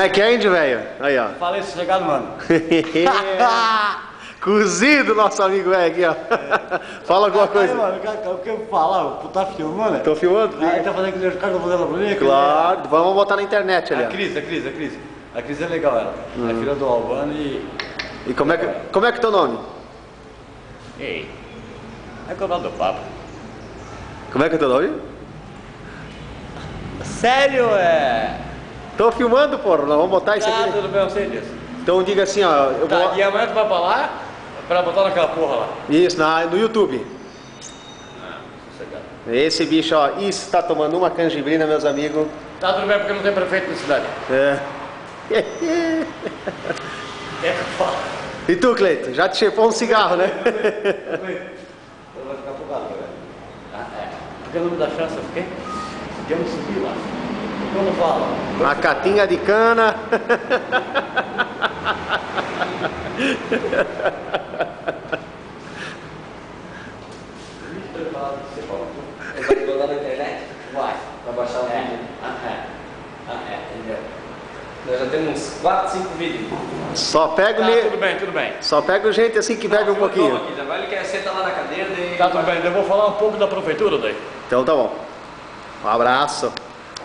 Como é que é, índio, velho? Aí, ó. Falei sossegado, mano. Cozido, nosso amigo velho aqui, ó. Fala alguma coisa. Aí, mano, o que eu falar? Tu tá filmando, né? Tô filmando? Aí tá fazendo que os caras estão fazendo pra mim? Claro, vamos botar na internet ali, A ó. Cris. A Cris é legal, ela. É filha do Albano e... E como é que é teu nome? Ei, é que eu do papo. Como é que é teu nome? Sério, é... Tô filmando, porra, nós vamos botar isso Tá, aqui. tudo bem, eu sei disso. Então diga assim, ó. Eu Tá, vou... e amanhã tu vai pra lá pra botar naquela porra lá. Isso, no YouTube. Sossegado. Esse bicho, ó, isso tá tomando uma canjibrina, meus amigos. Tá, tudo bem, porque não tem prefeito na cidade. É. É que eu falo. E tu, Cleito? Já te chepou um cigarro, né? Vai ficar afogado, velho. Ah, é. Porque o nome da chance é o quê? Eu não subi lá. Quando fala? Uma catinga de cana. Vai botar na internet? Vai baixar o vídeo. Entendeu? Nós já temos uns 4, 5 vídeos. Só pega Tá, tudo bem. Só pega gente assim que bebe um pouquinho. Aqui, já vai, ele quer sentar lá na cadeira. Daí Tá, tudo bem. Eu vou falar um pouco da prefeitura daí. Então tá bom. Um abraço.